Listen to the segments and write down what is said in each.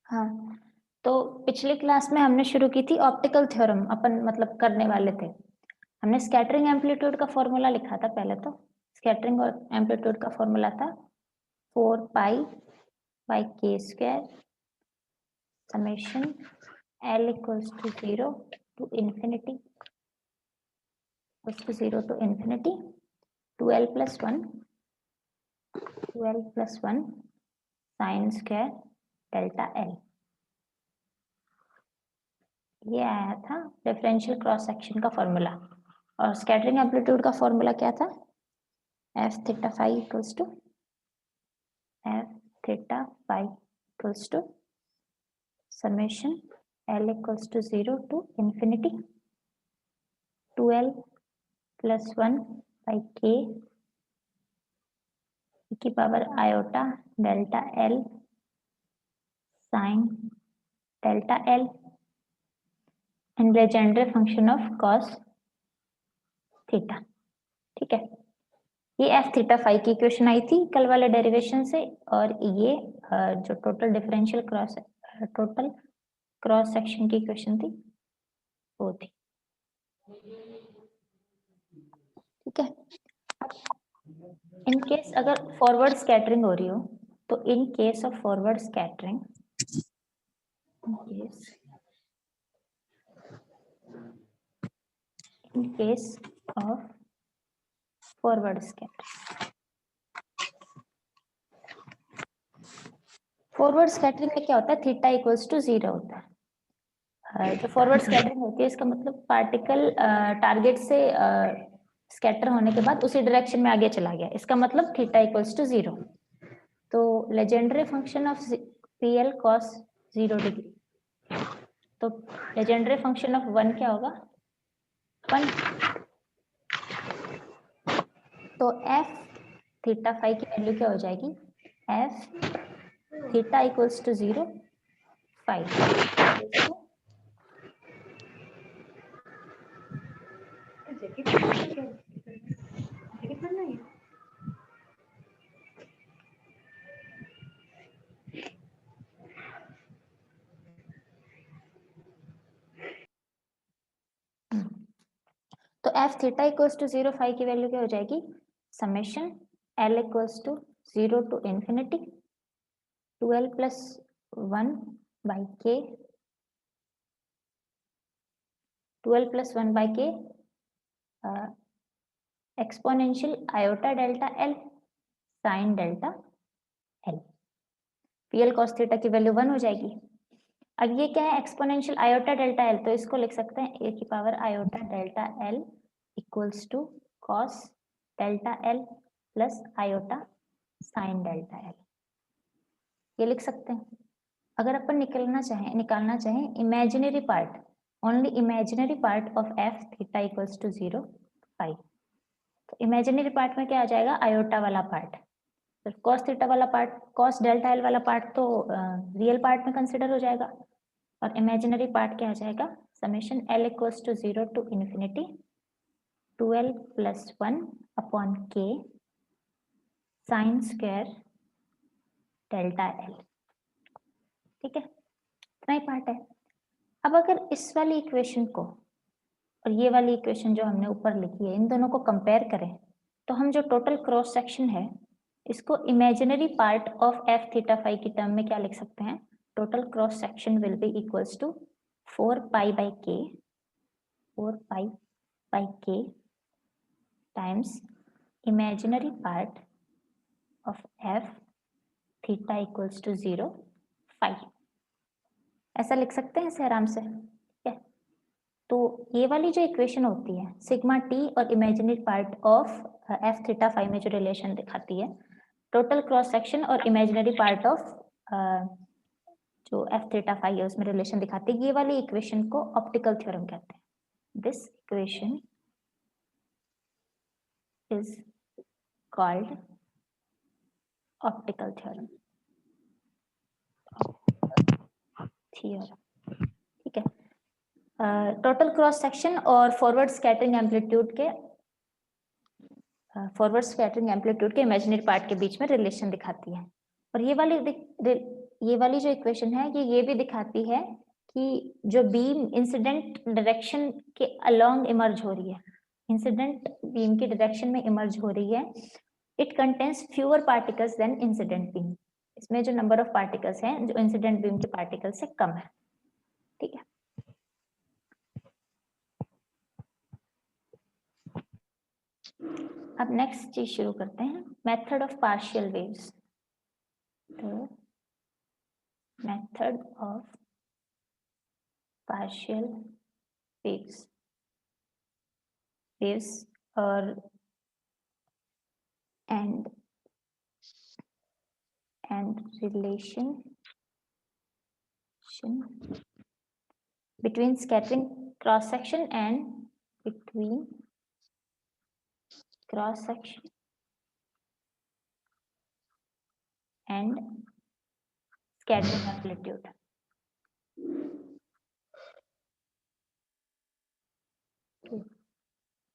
हाँ, तो पिछली क्लास में हमने शुरू की थी ऑप्टिकल थ्योरम, अपन मतलब करने वाले थे। हमने स्कैटरिंग एम्पलीट्यूड का फॉर्मूला लिखा था पहले। तो स्कैटरिंग और एम्पलीट्यूड का फॉर्मूला था 4 pi by k square summation L equals to 0 to infinity 2L plus 1 sine square delta L। ये आया था डिफरेंशियल क्रॉस सेक्शन का फॉर्मूला। और स्कैटरिंग एम्पलीट्यूड का फॉर्मूला क्या था? F theta phi equals to summation L equals to 0 to infinity 2L plus 1 by K की power iota delta L sine delta L and Legendre function of cos theta. ठीक है, ये F theta phi की equation आई थी कल वाले derivation से, और ये जो टोटल क्रॉस सेक्शन की इक्वेशन थी वो थी। ठीक है, इन केस अगर फॉरवर्ड स्कैटरिंग हो रही हो तो in case of forward scattering in case of forward scattering, forward scattering में क्या होता है? थीटा इक्वल्स टू 0 होता है। जो फॉरवर्ड स्कैटरिंग होती है इसका मतलब पार्टिकल टारगेट से स्कैटर होने के बाद उसी डायरेक्शन में आगे चला गया, इसका मतलब थीटा इक्वल्स टू 0। तो Legendre function of PL cos 0 degree, तो लेजेंडरी फंक्शन ऑफ 1 क्या होगा? 1। तो एफ थीटा फाई की वैल्यू क्या हो जाएगी? F theta equals to 0 phi. तो F theta equals to 0 phi की वैल्यू क्या हो जाएगी? Summation L equals to 0 to infinity 2L plus 1 by K 2L plus 1 by K exponential iota delta L sine delta L। PL cos theta की value 1 हो जाएगी। अब ये क्या है? एक्सपोनेंशियल आयोटा डेल्टा L, तो इसको लिख सकते हैं a की power iota delta L equals to cos delta L plus iota sine delta L, ये लिख सकते हैं। अगर अपन निकालना चाहें imaginary part, only imaginary part of F theta equals to 0 phi, तो इमेजिनरी पार्ट में क्या आ जाएगा? आयोटा वाला पार्ट। तो कॉस थीटा वाला पार्ट, कॉस डेल्टा एल वाला पार्ट तो रियल पार्ट में कंसिडर हो जाएगा, और इमेजिनरी पार्ट क्या आ जाएगा? Summation L equals to 0 to infinity 2L plus 1 upon k sine square delta L. ठीक है, इतना ही पार्ट है। अब अगर इस वाली इक्वेशन को और ये वाली इक्वेशन जो हमने ऊपर लिखी है, इन दोनों को कंपेयर करें, तो हम जो टोटल क्रॉस सेक्शन है इसको imaginary part of F theta phi की टर्म में क्या लिख सकते हैं? Total cross section will be equals to 4 pi by k times imaginary part of F theta equals to 0 phi. ऐसा लिख सकते हैं इसे आराम से। ठीक है, तो ये वाली जो इक्वेशन होती है सिग्मा टी और imaginary part of F theta phi में जो रिलेशन दिखाती है टोटल क्रॉस सेक्शन और इमेजिनरी पार्ट ऑफ जो एफ थीटा फाई है उसमें रिलेशन दिखाती है, ये वाली इक्वेशन को ऑप्टिकल थ्योरम कहते हैं। This equation is called optical theorem. ठीक है, टोटल क्रॉस सेक्शन और फॉरवर्ड स्कैटरिंग एम्पलीट्यूड के इमेजिनरी पार्ट के बीच में रिलेशन दिखाती है। और ये वाली ये वाली जो इक्वेशन है ये भी दिखाती है कि जो बीम इंसिडेंट डायरेक्शन के अलोंग इमर्ज हो रही है, इंसिडेंट बीम की डायरेक्शन में इमर्ज हो रही है, it contains fewer particles than incident beam. इसमें जो नंबर ऑफ पार्टिकल्स हैं जो इंसिडेंट बीम के पार्टिकल से कम है। ठीक है, अब नेक्स्ट चीज शुरू करते हैं, मेथड ऑफ पार्शियल वेव्स। तो method of partial waves, waves or and relation between scattering cross section and between cross section and scattering amplitude।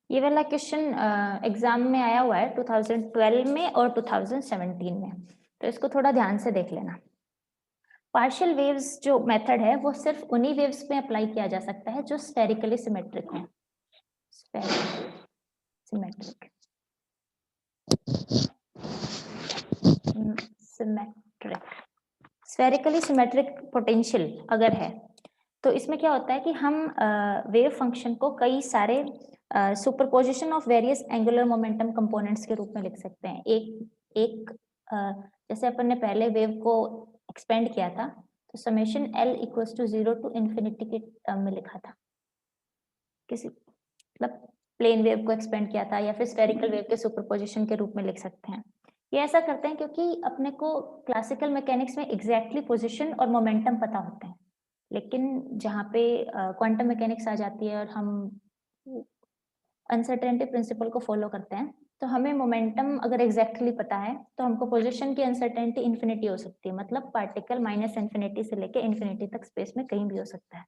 ये वाला क्वेश्चन एग्जाम में आया हुआ है 2012 में और 2017 में, तो इसको थोड़ा ध्यान से देख लेना। पार्शियल वेव्स जो मेथड है वो सिर्फ उन्हीं वेव्स में अप्लाई किया जा सकता है जो स्फेरिकली सिमेट्रिक हो। सिमेट्रिक स्फेरिकली सिमेट्रिक पोटेंशियल अगर है तो इसमें क्या होता है कि हम वेव फंक्शन को कई सारे superposition of various angular momentum components के रूप में लिख सकते हैं। एक जैसे अपन ने पहले वेव को एक्सपेंड किया था तो summation L equals to 0 to infinity के टर्म में लिखा था, किसी मतलब प्लेन वेव को एक्सपेंड किया था, या फिर स्फेरिकल वेव के सुपरपोजिशन के रूप में लिख सकते हैं। ये ऐसा करते हैं क्योंकि अपने को क्लासिकल मैकेनिक्स में एग्जैक्टली पोजिशन और मोमेंटम पता होते हैं, लेकिन जहाँ पे क्वांटम मैकेनिक्स आ जाती है और हम अनसर्टेनिटी प्रिंसिपल को फॉलो करते हैं तो हमें मोमेंटम अगर एग्जैक्टली पता है तो हमको पोजीशन की अनसर्टेनिटी इन्फिनिटी हो सकती है, मतलब पार्टिकल माइनस इन्फिनिटी से लेके इन्फिनिटी तक स्पेस में कहीं भी हो सकता है।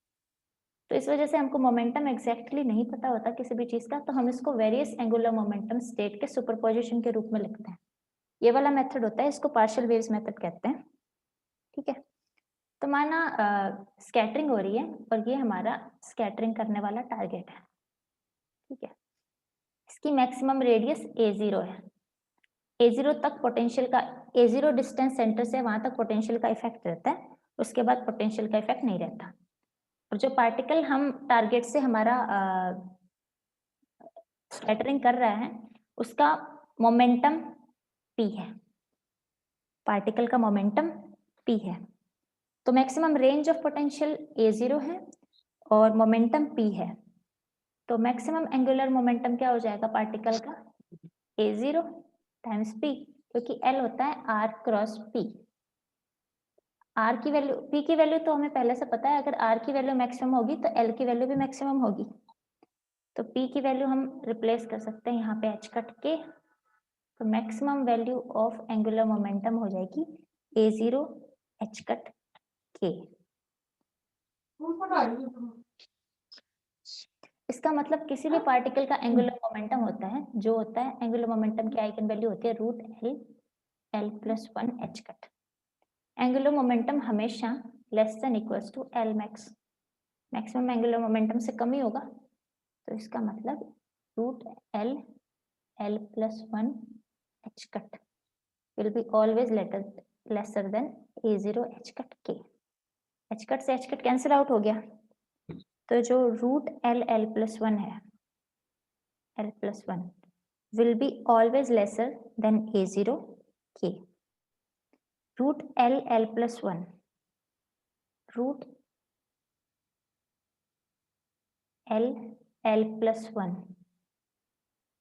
तो इस वजह से हमको मोमेंटम एग्जैक्टली नहीं पता होता किसी भी चीज का, तो हम इसको वेरियस एंगुलर मोमेंटम स्टेट के सुपरपोजिशन के रूप में लिखते हैं। ये वाला मेथड होता है, इसको पार्शियल वेव्स मेथड कहते हैं। ठीक है, तो माना स्कैटरिंग हो रही है और ये हमारा स्कैटरिंग करने वाला टारगेट है। ठीक है, इसकी मैक्सिमम रेडियस A0 है। A0 तक पोटेंशियल का, A0 डिस्टेंस सेंटर से वहां तक पोटेंशियल का इफेक्ट रहता है, उसके बाद पोटेंशियल का इफेक्ट नहीं रहता। और जो पार्टिकल हम टारगेट से हमारा स्कैटरिंग कर रहा है उसका मोमेंटम P है, पार्टिकल का मोमेंटम P है। तो maximum range of potential A0 है और मोमेंटम P है, तो मैक्सिमम एंगुलर मोमेंटम क्या हो जाएगा पार्टिकल का, A0 टाइम्स P, क्योंकि L होता है R क्रॉस P। R की वैल्यू, P की वैल्यू तो हमें पहले से पता है, अगर R की वैल्यू मैक्सिमम होगी तो L की वैल्यू भी मैक्सिमम होगी। तो P की वैल्यू हम रिप्लेस कर सकते हैं यहाँ पे H कट के, तो maximum value of angular momentum हो जाएगी A0 H कट K। इसका मतलब किसी भी पार्टिकल का एंगुलर मोमेंटम होता है, जो होता है एंगुलर मोमेंटम की आइगन वैल्यू होती है root L plus 1 H cut. Angular momentum हमेशा less than equals to L max, maximum angular momentum से कम ही होगा, तो इसका मतलब root L plus 1 H cut will be always lesser than A0 H cut K। H cut से H cut cancel out हो गया, तो जो रूट L प्लस 1 है, L plus 1 will be always lesser than A0 K। Root L plus 1, root L plus 1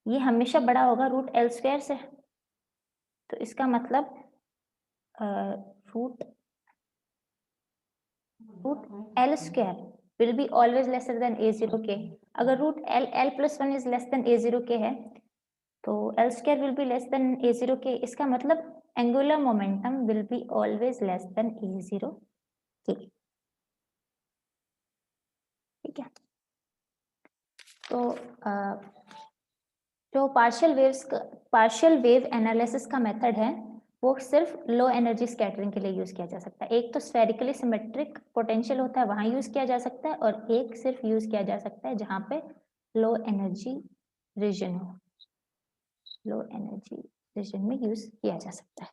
ये हमेशा बड़ा होगा रूट L स्क्वायर से, तो इसका मतलब root L square will be always lesser than A0 K। अगर रूट L plus 1 is less than A0 K है तो L square will be less than A0 K, इसका मतलब angular momentum will be always less than A0 K। ठीक है, तो जो पार्शियल वेव एनालिसिस का मेथड है वो सिर्फ लो एनर्जी स्कैटरिंग के लिए यूज किया जा सकता है। एक तो स्फेरिकली सिमेट्रिक पोटेंशियल होता है, वहां यूज किया जा सकता है, और एक सिर्फ यूज किया जा सकता है जहां पे लो एनर्जी रीजन हो, लो एनर्जी रीजन में यूज किया जा सकता है।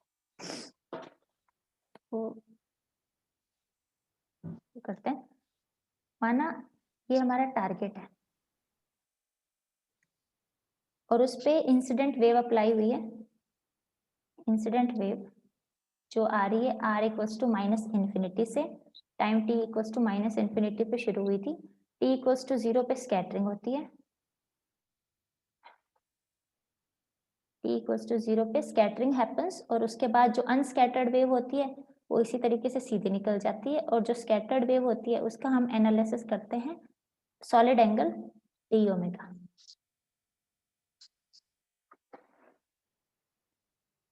तो करते हैं, माना ये हमारा टारगेट है और उस पे इंसिडेंट वेव अप्लाई हुई है। इंसिडेंट वेव जो आ रही है r equals to minus infinity से, time t equals to minus infinity पे शुरू हुई थी, t इक्वल्स टू 0 पे स्कैटरिंग होती है, t इक्वल्स टू 0 पे स्कैटरिंग हैपन्स, और उसके बाद जो अनस्कैटर्ड वेव होती है वो इसी तरीके से सीधे निकल जाती है, और जो स्कैटर्ड वेव होती है उसका हम एनालिसिस करते हैं solid angle d omega.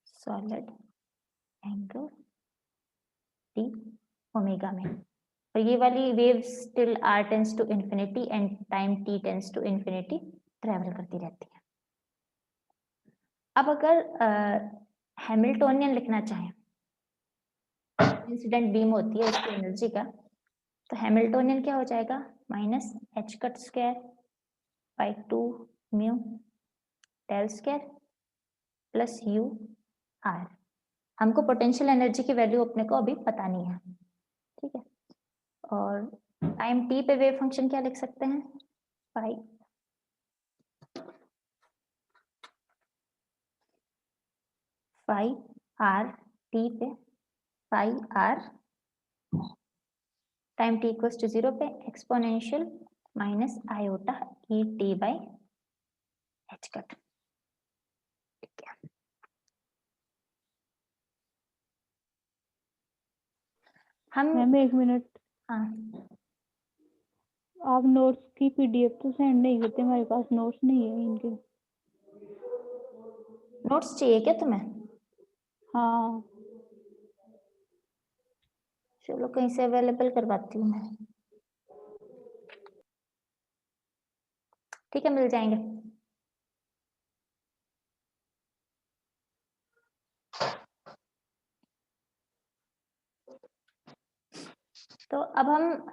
Solid angle d omega में, और ये वाली waves till r tends to infinity and time t tends to infinity travel करती रहती है। अब अगर हैमिल्टोनियन लिखना चाहें, इंसिडेंट बीम होती है उसकी एनर्जी का, तो हैमिल्टोनियन क्या हो जाएगा, minus H cut square by 2 mu del square plus U R. हमको पोटेंशियल एनर्जी की वैल्यू अपने को अभी पता नहीं है, ठीक है। और टाइम टी पे वेव फंक्शन क्या लिख सकते हैं, फाई फाई आर टी पे, phi R time T equals to 0 पे exponential minus iota E T by H cut, ठीक है। हम मैम एक मिनट, हाँ आप नोट्स की पीडीएफ तो सेंड नहीं करते, हमारे पास नोट्स नहीं है इनके। नोट्स चाहिए क्या तुम्हें? हाँ चलो कहीं से अवेलेबल करवाती हूँ मैं, ठीक है, मिल जाएंगे। तो अब हम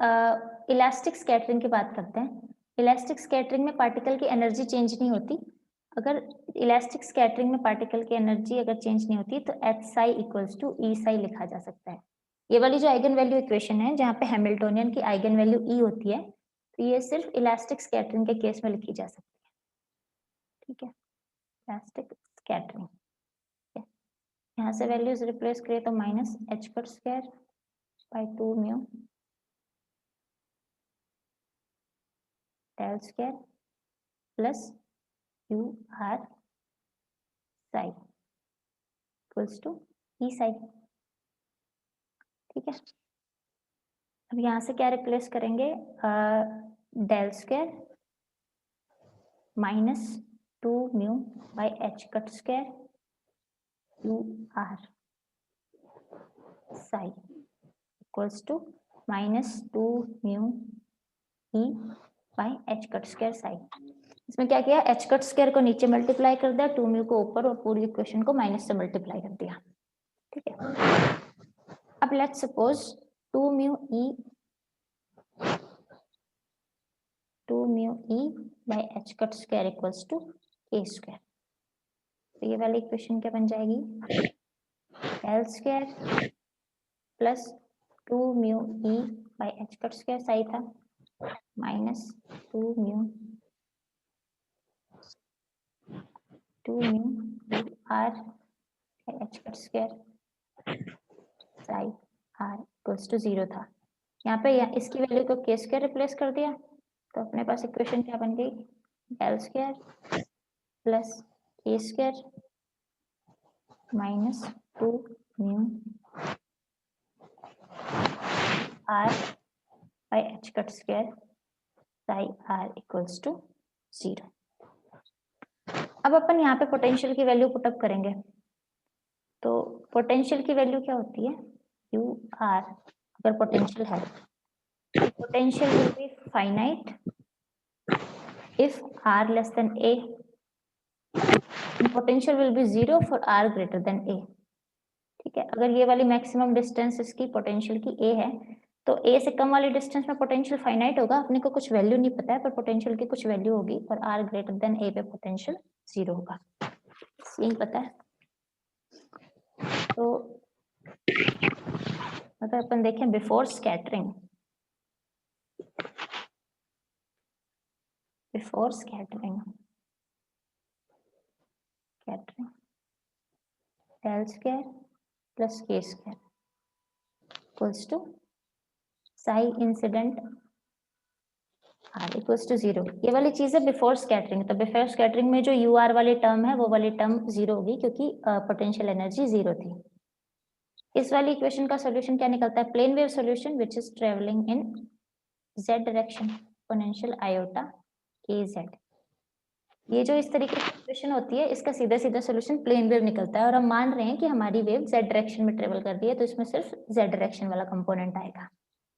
इलास्टिक स्कैटरिंग की बात करते हैं। इलास्टिक स्कैटरिंग में पार्टिकल की एनर्जी चेंज नहीं होती। अगर इलास्टिक स्कैटरिंग में पार्टिकल की एनर्जी अगर चेंज नहीं होती तो H Sai equals to E Sai लिखा जा सकता है। ये वाली जो आइगन वैल्यू इक्वेशन है जहाँ पे हैमिल्टोनियन की आइगन वैल्यू ई होती है, तो ये सिर्फ इलास्टिक स्कैटरिंग के केस में लिखी जा सकती है, ठीक है। इलास्टिक स्कैटरिंग, यहाँ से वैल्यूज रिप्लेस करें तो minus H cut square by 2 mu del square plus U R psi equals to E psi, ठीक है। अब यहाँ से क्या रिप्लेस करेंगे, del square minus 2 mu by H cut square U R psi equals to minus 2 mu E by H cut square psi. इसमें क्या किया, एच कट स्क्वायर को नीचे मल्टीप्लाई कर दिया, 2 म्यू को ऊपर, और पूरी इक्वेशन को माइनस से मल्टीप्लाई कर दिया, ठीक है। अब let's suppose 2 mu E by H cut square equals to A square. तो ये वाली इक्वेशन क्या बन जाएगी, L square plus 2 mu E by H cut square सही था, minus 2 mu R by H cut square psi R equals to 0 था। यहाँ पे इसकी वैल्यू को के स्क्वायर रिप्लेस कर दिया, तो अपने पास इक्वेशन क्या बन गई, L square plus A square minus 2 mu R by H cut square psi R equals to 0। अब अपन यहाँ पे पोटेंशियल की वैल्यू पुटअप करेंगे, तो पोटेंशियल की वैल्यू क्या होती है, यू आर, अगर पोटेंशियल है, potential will be finite if r less than a, and potential will be 0 for r greater than a. ठीक है, अगर ये वाली मैक्सिमम डिस्टेंस इसकी पोटेंशियल की ए है तो ए से कम वाली डिस्टेंस में पोटेंशियल फाइनाइट होगा, अपने को कुछ वैल्यू नहीं पता है पर पोटेंशियल की कुछ वैल्यू होगी और आर ग्रेटर देन ए पे पोटेंशियल 0 होगा, यही पता है। तो अगर अपन देखें before scattering, del square plus के square equals to psi incident R equals to 0। ये वाली चीज है बिफोर स्कैटरिंग, तो बिफोर स्कैटरिंग में जो यू आर वाली टर्म है वो वाली टर्म 0 होगी क्योंकि पोटेंशियल एनर्जी 0 थी। इस वाली इक्वेशन का सॉल्यूशन क्या निकलता है? Plane wave solution which is travelling in z direction exponential iota K z। ये जो इस तरीके की इक्वेशन होती है इसका सीधा सीधा सॉल्यूशन प्लेन वेव निकलता है और हम मान रहे हैं कि हमारी वेव z डायरेक्शन में ट्रेवल कर रही है तो इसमें सिर्फ z डायरेक्शन वाला कंपोनेंट आएगा।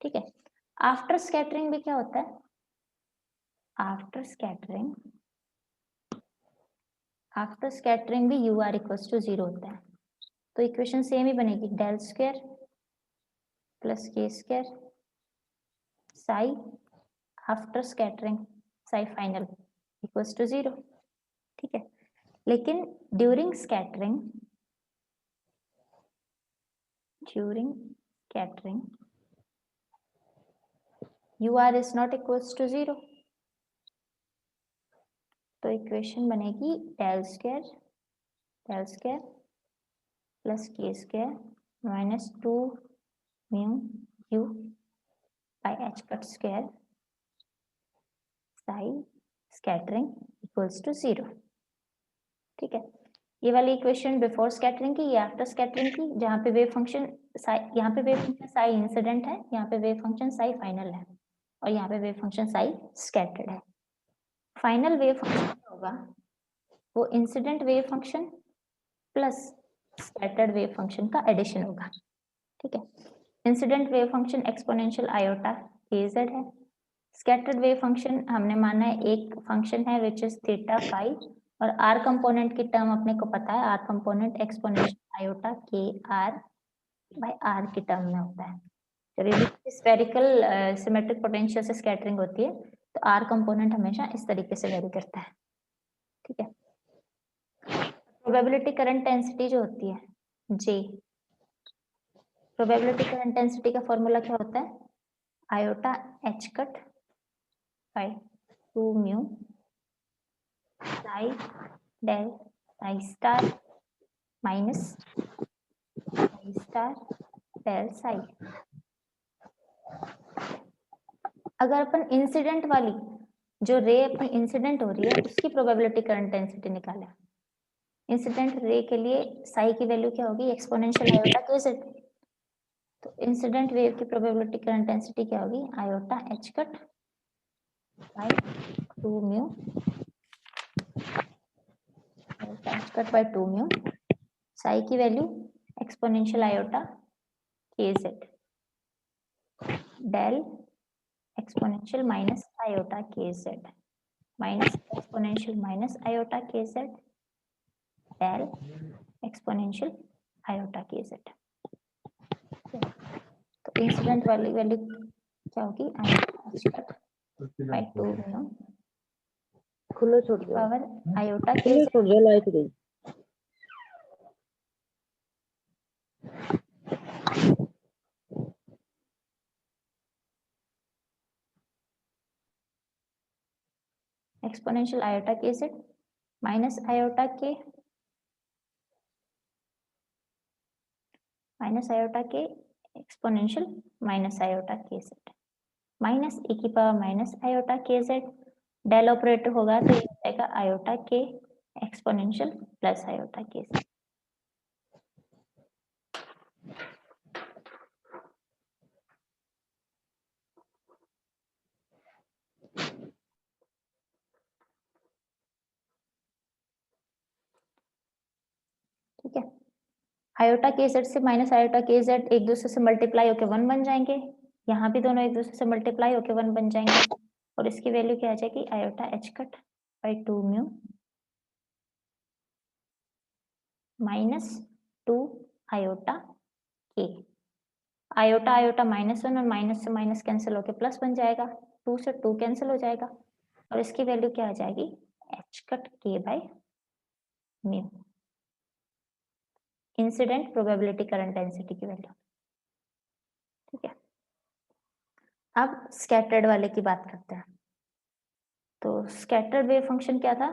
ठीक है, आफ्टर स्कैटरिंग भी क्या होता है? आफ्टर स्कैटरिंग भी यू आर इक्वल्स टू 0 होता है, तो इक्वेशन सेम ही बनेगी, डेल स्क्वायर प्लस के square psi after scattering psi final equals to 0। ठीक है, लेकिन during scattering U R is not equals to 0, तो इक्वेशन बनेगी डेल स्क्वायर प्लस के square minus 2 mu U by H cut square psi scattering equals to 0। ठीक है, ये वाली इक्वेशन बिफोर स्कैटरिंग की, ये आफ्टर स्कैटरिंग की, जहाँ पे वेव फंक्शन यहाँ पे वेव फंक्शन साई इंसिडेंट है, यहाँ पे वेव फंक्शन साई फाइनल है और यहाँ पे वेव फंक्शन साई स्कैटर्ड है। फाइनल वेव फंक्शन क्या होगा? वो incident wave function plus scattered wave function का एडिशन होगा। ठीक है, incident wave function exponential iota k Z है, स्कैटर्ड वेव फंक्शन हमने माना है एक फंक्शन है विच इज थीटा फाई, और आर कंपोनेंट की टर्म अपने को पता है, आर कंपोनेंट एक्सपोनेंशियल आयोटा के आर बाय आर की टर्म में होता है। जब ये स्फेरिकल सिमेट्रिक पोटेंशियल से स्कैटरिंग होती है तो आर कंपोनेंट हमेशा इस तरीके से वेरी करता है। ठीक है, प्रोबेबिलिटी करंट डेंसिटी जो होती है जे, प्रोबेबिलिटी करंट डेंसिटी का फॉर्मूला क्या होता है? Iota H cut by 2 mu psi del psi star minus psi star del psi. अगर अपन इंसिडेंट वाली जो रे अपनी इंसिडेंट हो रही है उसकी प्रोबेबिलिटी करंट डेंसिटी निकालें, इंसिडेंट रे के लिए साई की वैल्यू क्या होगी? Exponential iota k z. तो इंसिडेंट वेव की प्रोबेबिलिटी करंट डेंसिटी क्या होगी? Iota H cut by 2 mu H cut by 2 mu psi की value exponential iota k z del exponential minus iota k z minus exponential minus iota k z del exponential iota k z. तो incident वाली value क्या होगी? Iota H cut by 2 mu खुला छोड़ दो, power iota के खुला छोड़ दो, लाइट गई। Exponential iota k z minus iota के exponential minus iota k z minus e की power minus iota k z, del operator होगा तो ये हो जाएगा आयोटा के exponential plus iota k Z. ठीक है, आयोटा के जेड से माइनस आयोटा के जेड एक दूसरे से मल्टीप्लाई होकर 1 बन जाएंगे, यहाँ भी दोनों एक दूसरे से मल्टीप्लाई होकर 1 बन जाएंगे और इसकी वैल्यू क्या आ जाएगी? Iota H cut by 2 mu minus 2 iota के। आयोटा आयोटा -1 और माइनस से माइनस कैंसिल होके प्लस बन जाएगा, 2 से 2 कैंसिल हो जाएगा और इसकी वैल्यू क्या आ जाएगी, एच कट के by mu, incident probability current density की वैल्यू। ठीक है, अब स्कैटर्ड वाले की बात करते हैं। तो स्कैटर्ड वेव फंक्शन क्या था,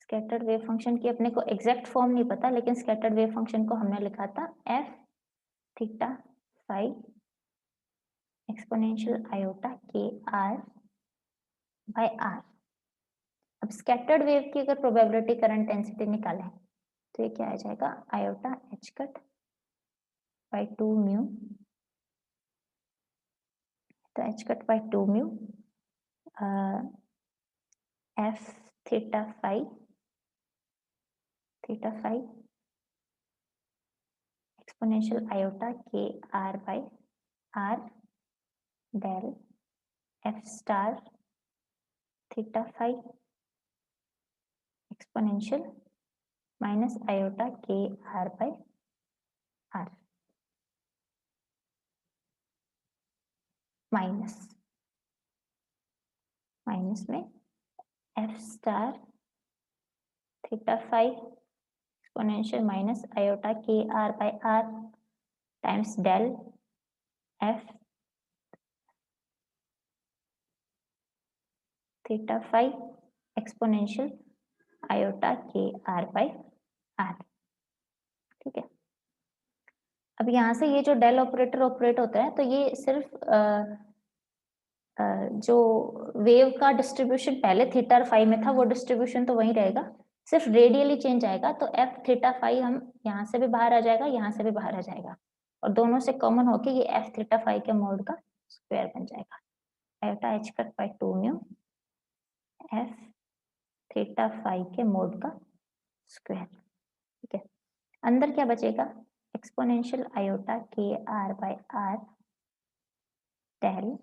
स्कैटर्ड वेव फंक्शन की अपने को एग्जैक्ट फॉर्म नहीं पता, लेकिन स्कैटर्ड वेव फंक्शन को हमने लिखा था F theta phi exponential iota के आर बाय आर। अब स्कैटर्ड वेव की अगर प्रोबेबिलिटी करंट डेंसिटी निकालें तो ये क्या आ जाएगा, iota H cut by 2 mu, तो H cut by 2 mu F theta phi exponential iota के are by are del F star theta phi exponential minus iota के आर बाय आर माइनस में F star theta phi exponential minus iota के are by r times del F theta phi exponential iota के are by r. ठीक है, अब यहाँ से ये जो डेल ऑपरेटर ऑपरेट होता है तो ये सिर्फ जो वेव का डिस्ट्रीब्यूशन पहले थीटा और फाई में था वो डिस्ट्रीब्यूशन तो वही रहेगा, सिर्फ रेडियली चेंज आएगा। तो एफ थीटा फाई हम यहाँ से भी बाहर आ जाएगा, यहाँ से भी बाहर आ जाएगा और दोनों से कॉमन होके ये एफ थीटा फाई के मोड का स्क्वायर बन जाएगा, iota H cut by 2 mu F theta phi के मोड का स्क्वायर। ठीक है, अंदर क्या बचेगा, एक्सपोनेंशियल आयोटा के are by are del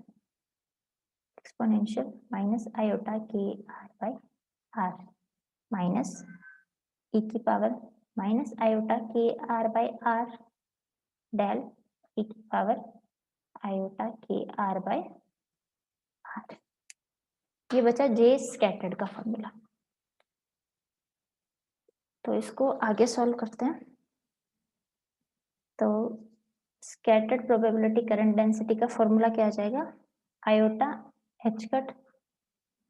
exponential minus iota के are by are minus E की पावर माइनस आयोटा के are by are del E की पावर आयोटा के आर बाय आर। ये बचा जे स्कैटर्ड का फॉर्मूला। तो इसको आगे सॉल्व करते हैं। तो स्कैटर्ड प्रोबेबिलिटी करंट डेंसिटी का फॉर्मूला क्या आ जाएगा, iota H cut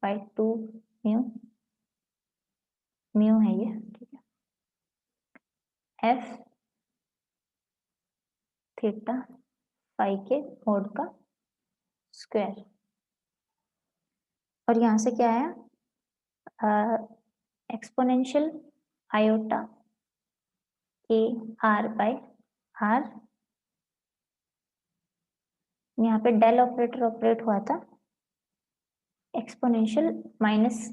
by 2 mu है ये। ठीक है, एफ थीटा फाई के मोड का स्क्वायर और यहाँ से क्या है, एक्सपोनेंशियल आयोटा के आर बाय आर, यहाँ पे डेल ऑपरेटर ऑपरेट हुआ था, एक्सपोनेंशियल माइनस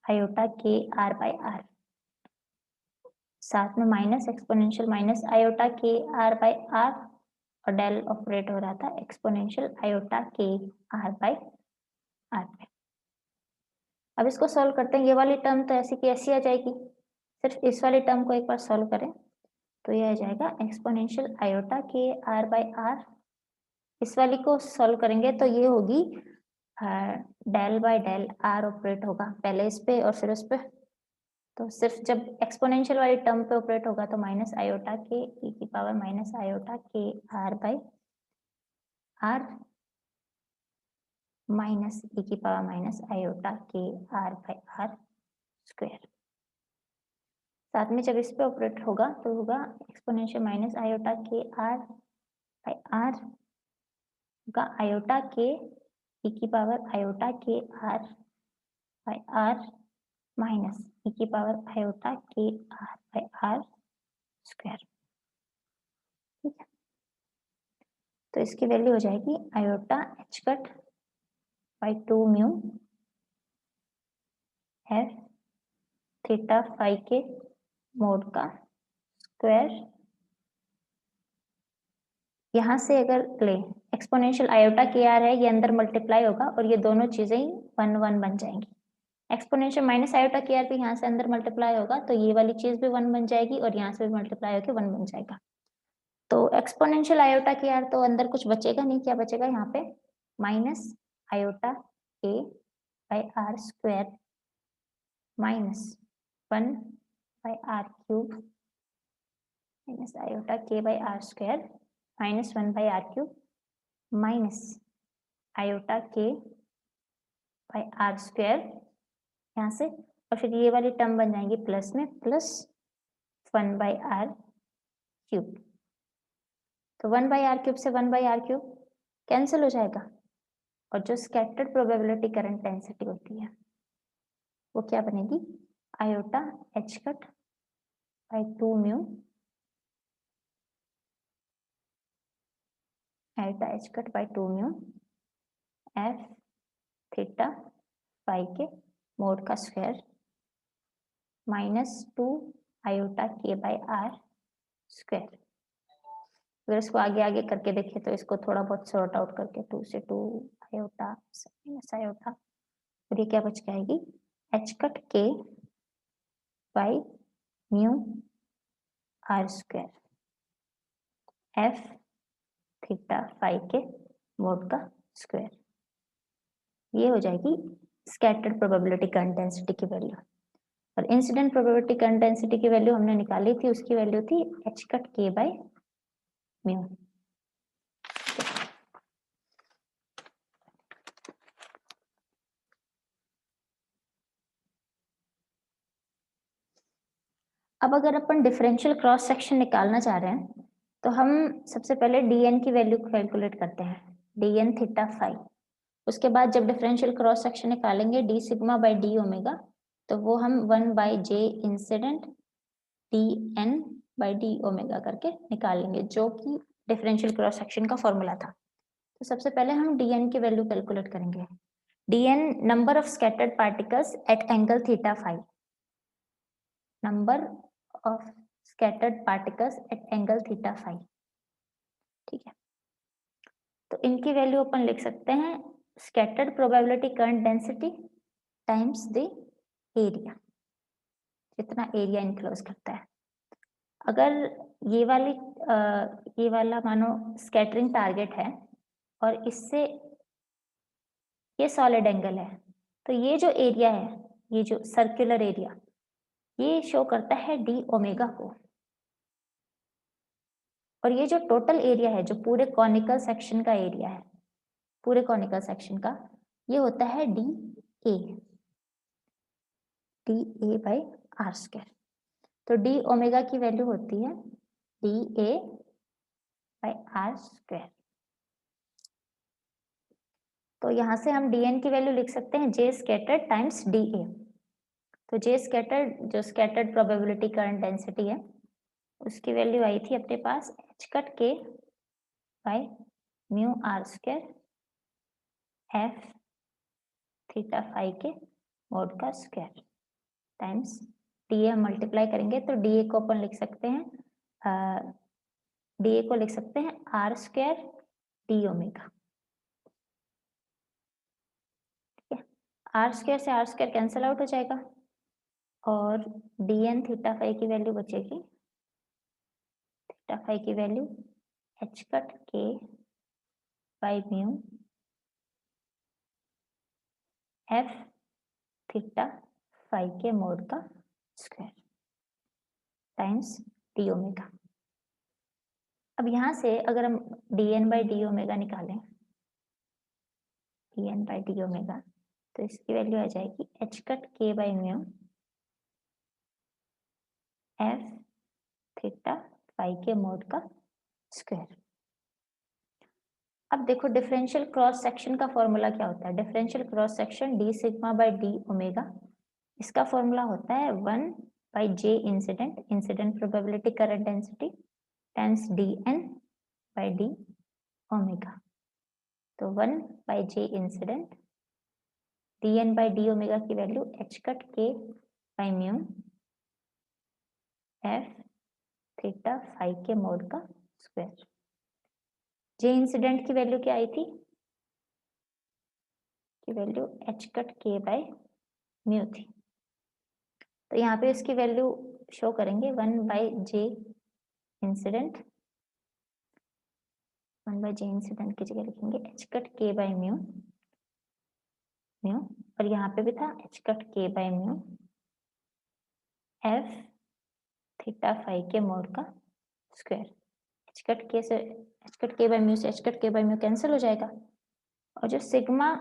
आयोटा के आर बाय आर, साथ में माइनस एक्सपोनेंशियल माइनस आयोटा के आर बाय आर और डेल ऑपरेट हो रहा था एक्सपोनेंशियल आयोटा के आर बाय आर। अब इसको सॉल्व करते हैं, ये वाली टर्म तो ऐसी की ऐसी आ जाएगी, सिर्फ इस वाली टर्म को एक बार सॉल्व करें तो ये आ जाएगा एक्सपोनेंशियल आयोटा के आर बाय आर। इस वाली को सॉल्व करेंगे तो ये होगी del by del R operate होगा पहले इस पे और फिर उस पे, तो सिर्फ जब एक्सपोनेंशियल वाली टर्म पे ऑपरेट होगा तो माइनस आयोटा के ई की पावर माइनस आयोटा के are by are minus E की पावर माइनस आयोटा के आर बाय आर स्क्वायर। साथ में जब इस पे ऑपरेट होगा तो होगा एक्सपोनेंशियल माइनस आयोटा के आर बाय आर होगा आयोटा के ई की पावर आयोटा के are by are minus E की पावर आयोटा के आर बाय आर स्क्वायर। ठीक है, तो इसकी वैल्यू हो जाएगी iota H cut by 2 mu F theta phi के मोड का स्क्वायर। यहाँ से अगर ले एक्सपोनेंशियल आयोटा के आर है, ये अंदर मल्टीप्लाई होगा और ये दोनों चीजें 1 1 बन जाएंगी। एक्सपोनेंशियल माइनस आयोटा के आर भी यहाँ से अंदर मल्टीप्लाई होगा तो ये वाली चीज भी 1 बन जाएगी और यहाँ से भी मल्टीप्लाई होकर 1 बन जाएगा। तो एक्सपोनेंशियल आयोटा के आर तो अंदर कुछ बचेगा नहीं, क्या बचेगा यहाँ पे माइनस आयोटा के by are square minus 1 by r cube minus iota के by are square minus 1 by r cube minus iota के बाई आर स्क्वायर यहाँ से, और फिर ये वाली टर्म बन जाएंगी प्लस में प्लस 1 बाई आर क्यूब। तो 1 बाई आर क्यूब से 1 बाई आर क्यूब कैंसिल हो जाएगा और जो स्कैटर्ड प्रोबेबिलिटी करंट डेंसिटी होती है वो क्या बनेगी iota H cut by 2 mu iota H cut by 2 mu F theta phi के मोड का स्क्वायर माइनस 2 आयोटा के बाई आर स्क्वायर। अगर इसको आगे आगे करके देखें तो इसको थोड़ा बहुत सॉर्ट आउट करके 2 से 2 आयोटा माइनस आयोटा और ये क्या बच जाएगी H cut K by mu R square F theta phi के मोड का स्क्वायर। ये हो जाएगी स्कैटर्ड प्रोबेबिलिटी करंट डेंसिटी की वैल्यू। और इंसिडेंट प्रोबेबिलिटी करंट डेंसिटी की वैल्यू हमने निकाली थी, उसकी वैल्यू थी H cut K by mu. अब अगर अपन डिफरेंशियल क्रॉस सेक्शन निकालना चाह रहे हैं तो हम सबसे पहले dn की वैल्यू कैलकुलेट करते हैं, dn थीटा फाई। उसके बाद जब डिफरेंशियल क्रॉस सेक्शन निकालेंगे D sigma by D omega तो वो हम 1 by J incident dn by D omega करके निकालेंगे, जो कि डिफरेंशियल क्रॉस सेक्शन का फॉर्मूला था। तो सबसे पहले हम dn की वैल्यू कैलकुलेट करेंगे। dn number of scattered particles at angle theta phi, number of scattered particles at angle theta phi. ठीक है, तो इनकी वैल्यू अपन लिख सकते हैं scattered probability current density times the area, जितना एरिया इनक्लोज करता है। अगर ये वाला मानो स्कैटरिंग टारगेट है और इससे ये सॉलिड एंगल है तो ये जो एरिया है, ये जो सर्कुलर एरिया, ये शो करता है डी ओमेगा को। और ये जो टोटल एरिया है, जो पूरे कॉनिकल सेक्शन का एरिया है, पूरे कॉनिकल सेक्शन का, ये होता है D A by are square. तो डी ओमेगा की वैल्यू होती है D A by are square. तो यहाँ से हम dn की वैल्यू लिख सकते हैं J scattered times D A. तो जे स्कैटर्ड, जो स्कैटर्ड प्रोबेबिलिटी करंट डेंसिटी है, उसकी वैल्यू आई थी अपने पास H cut K by mu R square F theta phi के मोड का स्क्वायर टाइम्स डी ए। हम मल्टीप्लाई करेंगे तो डी ए को अपन लिख सकते हैं, डी ए को लिख सकते हैं R square D omega. R square से आर स्क्वायर कैंसिल आउट हो जाएगा और dn थीटा फाई की वैल्यू बचेगी, थीटा फाई की value H cut K by mu F theta phi के मोड का स्क्वायर टाइम्स डी ओमेगा। अब यहाँ से अगर हम dn बाई डी ओमेगा निकालें, dn बाई डी ओमेगा, तो इसकी वैल्यू आ जाएगी H cut K by mu F theta phi के मोड का स्क्वायर। अब देखो डिफरेंशियल क्रॉस सेक्शन का फॉर्मूला क्या होता है। Differential cross section D sigma by D omega, इसका फॉर्मूला होता है 1 by J incident, incident probability current density times D N by D omega. तो 1 by J incident D N by D omega की value H cut K by mu F theta phi के mod का square. J incident की value क्या आई थी, की value H cut K by mu थी। तो यहाँ पे इसकी वैल्यू शो करेंगे 1/j इंसिडेंट, 1/j इंसिडेंट की जगह लिखेंगे h cut k by mu, और यहाँ पे भी था h cut k by mu f theta phi के मोड का square. h cut k by mu से h cut k by mu cancel हो जाएगा, और जो sigma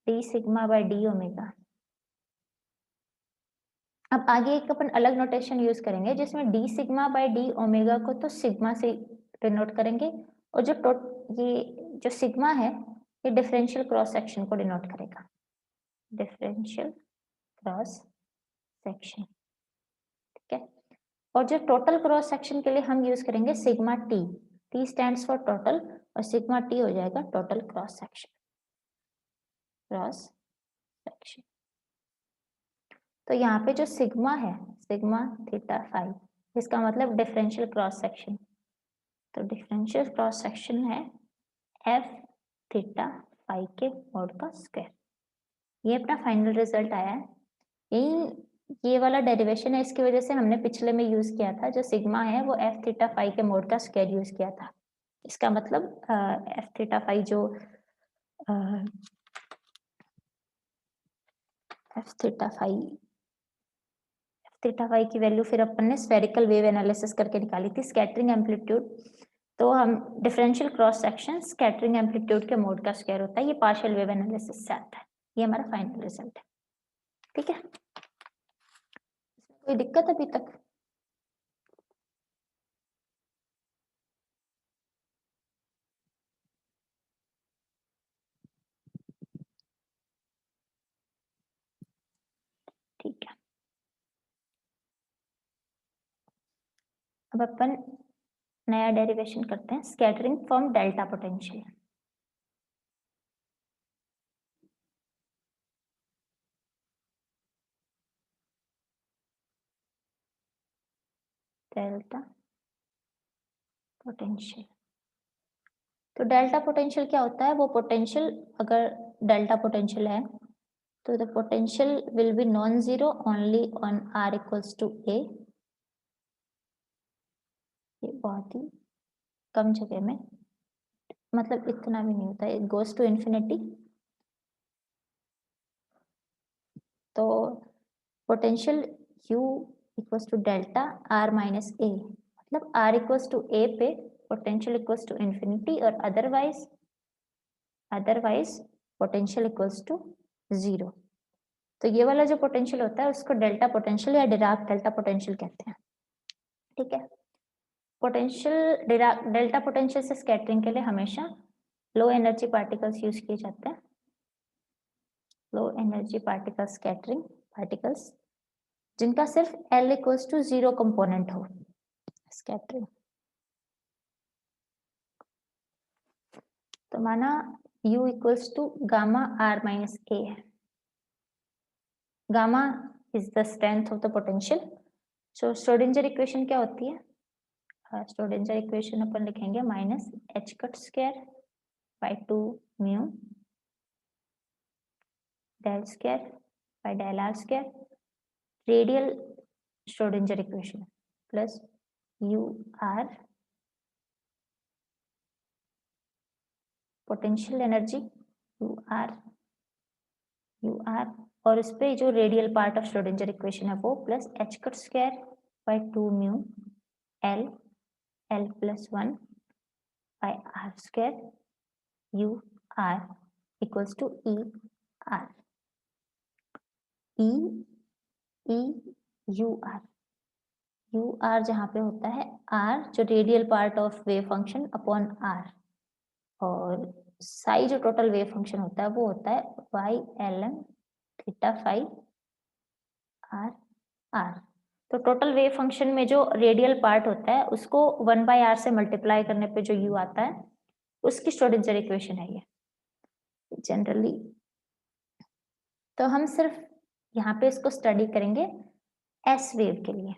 d sigma by d omega. अब आगे एक अपन अलग नोटेशन यूज करेंगे जिसमें d sigma by d omega को तो सिग्मा से डिनोट करेंगे, और ये जो सिग्मा है ये डिफरेंशियल क्रॉस सेक्शन को डिनोट करेगा, डिफरेंशियल क्रॉस सेक्शन, ठीक है। और जो टोटल क्रॉस सेक्शन के लिए हम यूज करेंगे sigma T, T stands for total, और सिग्मा टी हो जाएगा total cross section, cross section. तो यहाँ पे जो सिग्मा है, सिग्मा थीटा फाई, इसका मतलब डिफरेंशियल क्रॉस सेक्शन, तो डिफरेंशियल क्रॉस सेक्शन है एफ थीटा फाई के मोड का स्क्वायर। ये अपना फाइनल रिजल्ट आया है। ये वाला डेरिवेशन है, इसकी वजह से हमने पिछले में यूज किया था, जो सिग्मा है वो एफ थीटा फाई के मोड का स्क्वायर यूज किया था। इसका मतलब एफ थीटा फाई जो एफ थीटा फाई की वैल्यू फिर अपन ने स्फेरिकल वेव एनालिसिस करके निकाली थी, स्कैटरिंग एम्पलीट्यूड। तो हम differential cross section scattering amplitude के मोड का स्क्वायर होता है, ये पार्शियल वेव एनालिसिस से आता है। ये हमारा फाइनल रिजल्ट है, ठीक है। कोई दिक्कत अभी तक? ठीक है, अब अपन नया डेरिवेशन करते हैं, scattering from delta potential. Delta potential, तो डेल्टा पोटेंशियल क्या होता है? वो पोटेंशियल, अगर डेल्टा पोटेंशियल है तो the potential will be non zero only on r equals to a। ये बहुत ही कम जगह में, मतलब इतना भी नहीं होता, इट गोज टू इन्फिनिटी। तो potential u equals to delta r minus a, मतलब r इक्वल्स टू a पे पोटेंशियल इक्वल्स टू इन्फिनिटी, और otherwise potential equals to zero. तो ये वाला जो पोटेंशियल होता है उसको डेल्टा पोटेंशियल या डिराक डेल्टा पोटेंशियल कहते हैं, ठीक है। पोटेंशियल डेल्टा पोटेंशियल से स्कैटरिंग के लिए हमेशा लो एनर्जी पार्टिकल्स यूज किए जाते हैं, low energy particle scattering particles जिनका सिर्फ L equals to zero component हो स्कैटरिंग। तो माना U equals to gamma R minus A है, gamma is the strength of the potential. So Schrodinger equation क्या होती है? श्रोडिंजर इक्वेशन अपन लिखेंगे minus h cut square by 2 mu del square by del r square, radial Schrodinger equation plus u r potential energy u r और इस पे जो radial part of Schrödinger equation है वो plus h cut square by 2 mu l plus 1 by r square u r equals to e r, e u r जहाँ पे होता है r जो radial part of wave function upon r, और साई जो total wave function होता है वो होता है y ln theta phi r r। तो टोटल वेव फंक्शन में जो रेडियल पार्ट होता है उसको 1/r से मल्टीप्लाई करने पे जो u आता है उसकी श्रोडिंजर इक्वेशन है ये जनरली। तो हम सिर्फ यहाँ पे इसको स्टडी करेंगे एस वेव के लिए।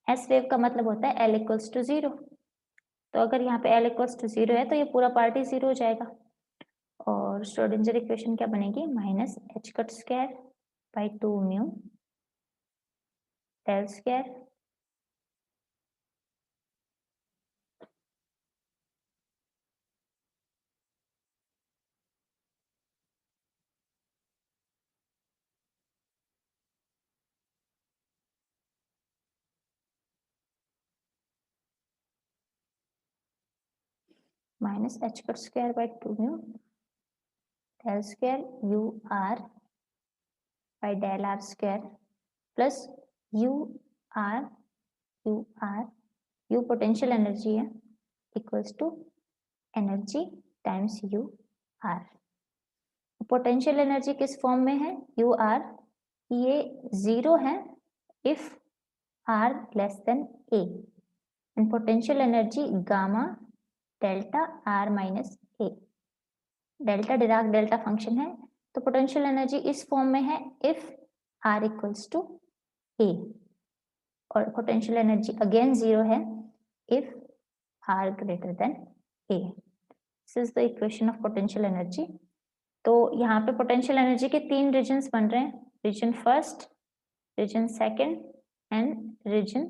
एस वेव का मतलब होता है L इक्वल्स टू जीरो, तो अगर यहाँ पे L इक्वल्स टू जीरो है तो ये पूरा पार्ट ही जीरो हो जाएगा। और श्रोडिंजर इक्वेशन क्या बनेगी, minus H cut square by 2 mu del square minus H cut square by 2 mu del square U R by del R square plus U R U potential energy है equals to energy times U R. Potential energy किस form में है, U R, ये 0 है if R less than A, and potential energy gamma delta R minus A. Delta Dirac delta function है, तो potential energy इस form में है if R equals to A, और पोटेंशियल एनर्जी अगेन 0 है if R greater than A. This is the equation of potential energy. तो यहाँ पे पोटेंशियल एनर्जी के 3 रीजन्स बन रहे हैं, region first, region second and region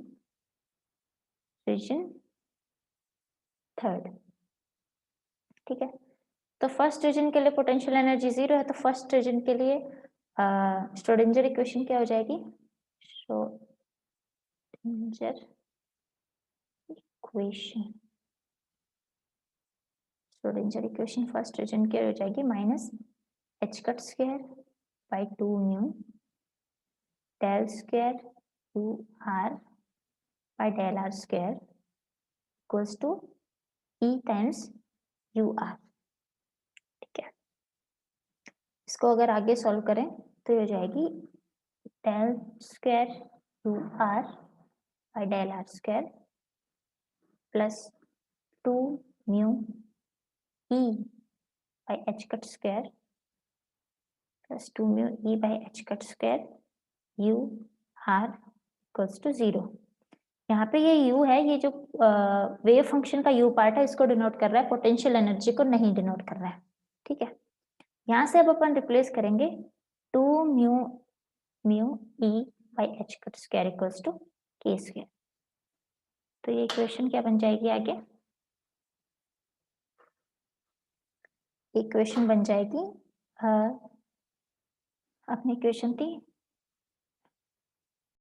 third. ठीक है, तो फर्स्ट रीजन के लिए पोटेंशियल एनर्जी 0 है, तो फर्स्ट रीजन के लिए श्रोडिंजर इक्वेशन क्या हो जाएगी, Schrodinger equation, Schrodinger equation first region की हो जाएगी minus H cut square by 2 mu del square U R by del R square equals to E times U R. ठीक है, इसको अगर आगे सॉल्व करें तो ये हो जाएगी del square U R by del R square plus 2 mu E by H cut square plus 2 mu E by H cut square U R equals to 0। यहाँ पे ये u है, ये जो वेव फंक्शन का u पार्ट है इसको denote कर रहा है, पोटेंशियल एनर्जी को नहीं डिनोट कर रहा है। ठीक है, यहाँ से अब अपन रिप्लेस करेंगे 2 mu E by H cut square equals to K square. तो ये इक्वेशन क्या बन जाएगी आगे, इक्वेशन बन जाएगी अपनी इक्वेशन थी